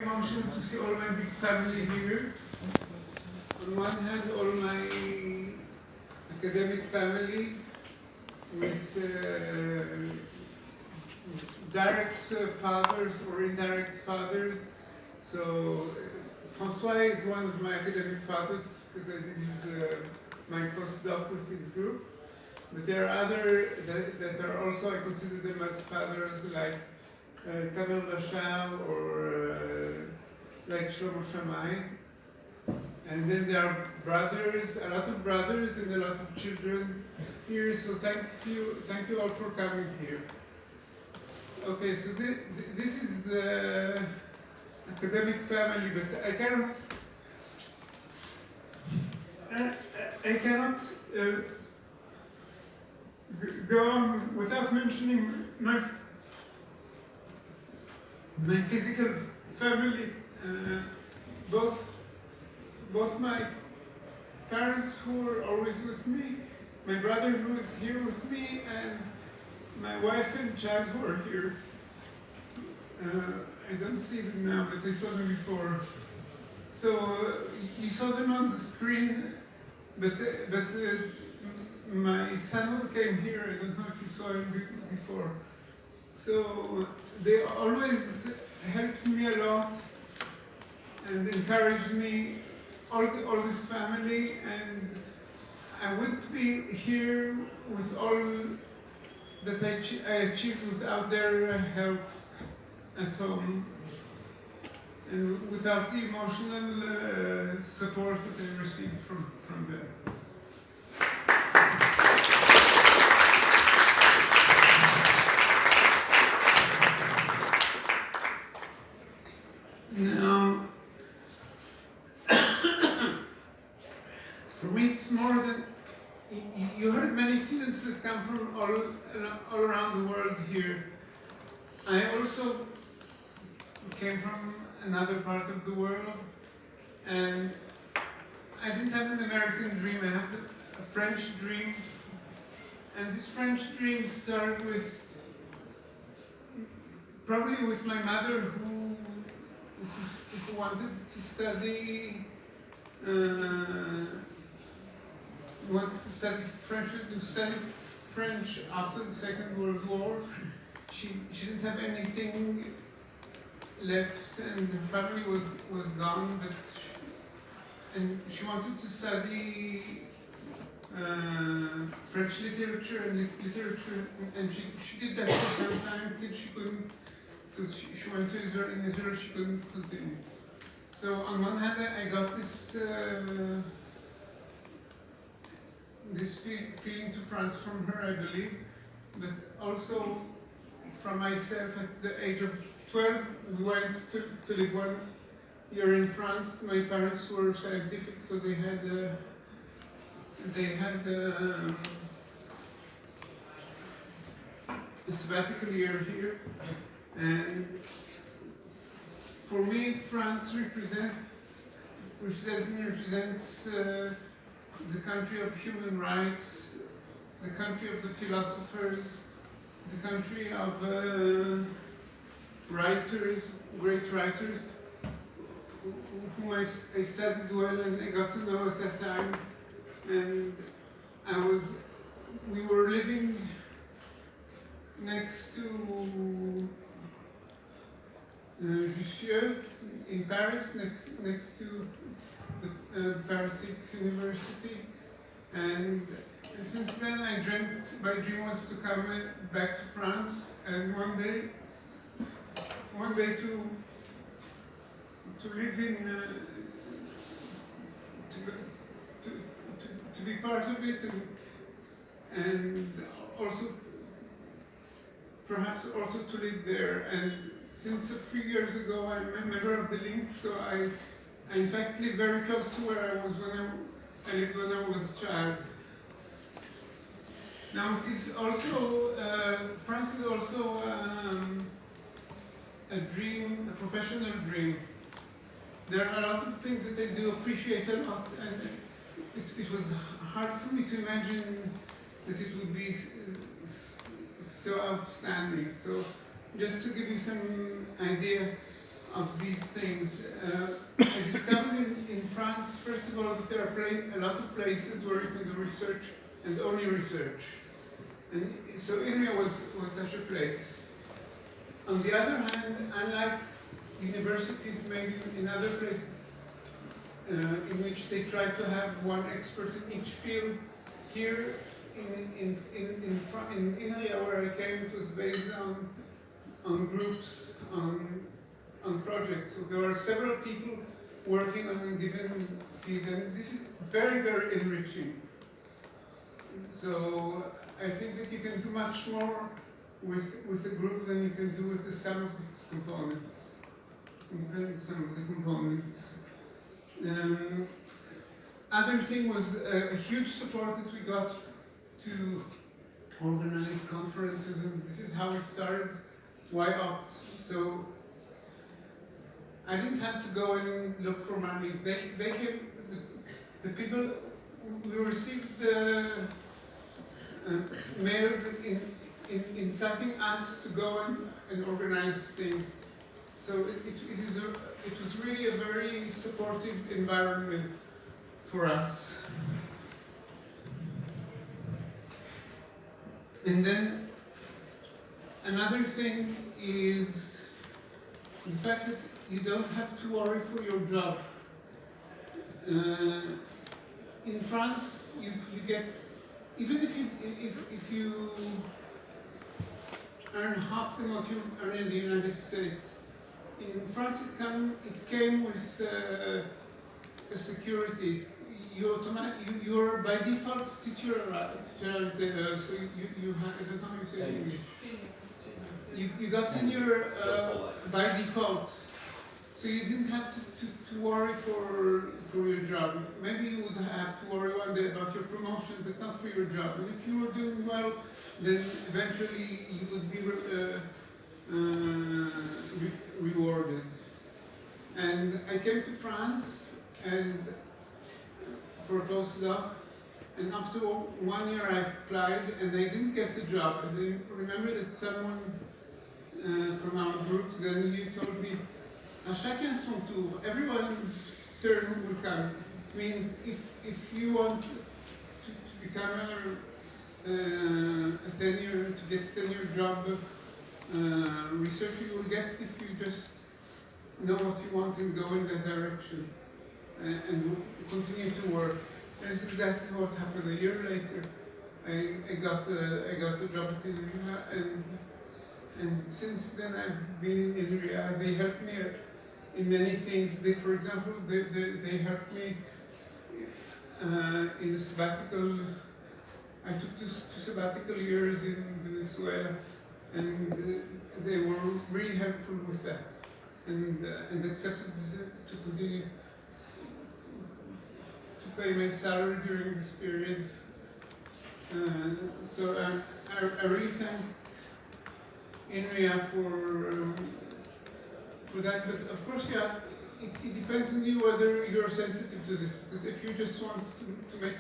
Emotional to see all my big family here. On one hand, all my academic family with direct fathers or indirect fathers. So Francois is one of my academic fathers because I did my postdoc with his group. But there are other that are also, I consider them as fathers, like Tamer Bashar or like Shlomo Shammai. And then there are brothers, a lot of brothers and a lot of children here. So thank you all for coming here. Okay, so this is the academic family, but I cannot go on without mentioning my physical family. Both my parents who were always with me, my brother who is here with me, and my wife and child who are here. I don't see them now, but I saw them before. So you saw them on the screen, but my son who came here, I don't know if you saw him before. So they always helped me a lot and encouraged me, all this family, and I wouldn't be here with all that I achieved without their help at home and without the emotional support that I received from them. Now, for me it's more than, you heard many students that come from all around the world here. I also came from another part of the world, and I didn't have an American dream, I had a French dream. And this French dream started probably with my mother who wanted to study French after the Second World War. She didn't have anything left, and her family was gone. And she wanted to study French literature and she did that for some time till she couldn't, because she went to Israel. In Israel she couldn't continue. So on one hand I got this feeling to France from her, I believe, but also from myself. At the age of 12 we went to live 1 year in France. My parents were scientific, so they had a sabbatical year here, and for me France represents the country of human rights, the country of the philosophers, the country of writers, great writers, whom I studied well and I got to know at that time. And we were living next to Jussieu in Paris, next to the Paris 6 University. And since then my dream was to come back to France, and one day to live in, to be part of it, and also perhaps also to live there. And since a few years ago I'm a member of the Link, so I in fact live very close to where I was I lived when I was a child. Now it is also, France is also a dream, a professional dream. There are a lot of things that I do appreciate a lot, and it was hard for me to imagine that it would be so outstanding. So just to give you some idea, of these things. I discovered in France, first of all, that there are a lot of places where you can do research and only research. And so INRIA was such a place. On the other hand, unlike universities maybe in other places in which they try to have one expert in each field, here in INRIA where I came, it was based on groups, on projects. So there are several people working on a given field, and this is very, very enriching. So I think that you can do much more with a group than you can do with the sum of its components. Some of the components. Other thing was a huge support that we got to organize conferences, and this is how it started. Why opt? So I didn't have to go and look for money. They came, the people, we received mails inciting us to go and organize things. So it was really a very supportive environment for us. And then another thing is the fact that you don't have to worry for your job. In France, you get, even if you earn half the what you earn in the United States, in France it came with a security. You are by default titularized, so you have, I don't know how you say it in English. You got tenure by default, so you didn't have to worry for your job. Maybe you would have to worry one day about your promotion, but not for your job. And if you were doing well, then eventually you would be rewarded. And I came to France and for a postdoc, and after 1 year I applied and I didn't get the job. And I remember that someone from our group then you told me, à chacun son tour, everyone's turn will come. It means if you want to become a tenure, to get a tenure job researcher, you will get it if you just know what you want and go in that direction and continue to work. And this is exactly what happened. A year later, I got the job at INRIA, and since then I've been in INRIA. They helped me in many things. For example, they helped me in a sabbatical. I took two sabbatical years in Venezuela, and they were really helpful with that, and accepted to continue to pay my salary during this period. So I really thank INRIA for that. But of course, you have to, it depends on you whether you're sensitive to this. Because if you just want to make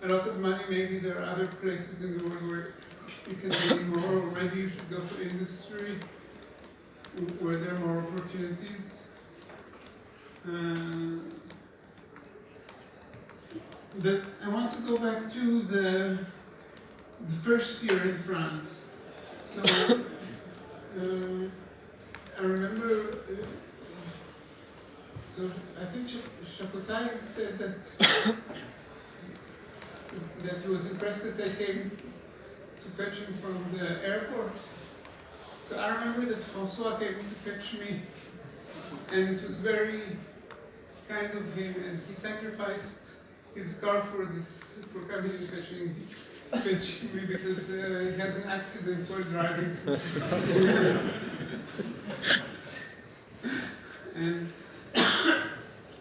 a lot of money, maybe there are other places in the world where you can gain more, or maybe you should go to industry where there are more opportunities. But I want to go back to the first year in France. So I remember, so I think Chapotai said that he was impressed that I came to fetch him from the airport. So I remember that François came to fetch me, and it was very kind of him, and he sacrificed his car for coming and fetching me because he had an accident while driving.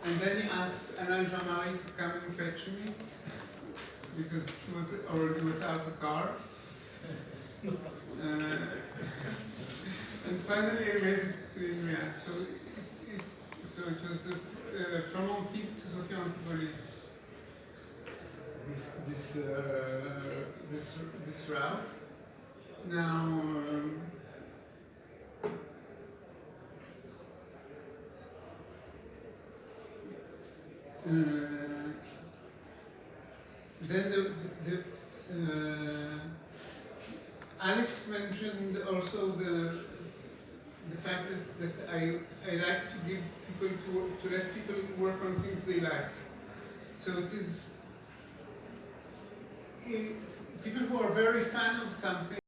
and then he asked Alain Jean-Marie to come and fetch me because he was already without a car. And finally I made it to INRIA. So it was from Antibes to Sophia Antipolis. This route. Now, then Alex mentioned also the fact that I like to give people to let people work on things they like. So it is people who are very fan of something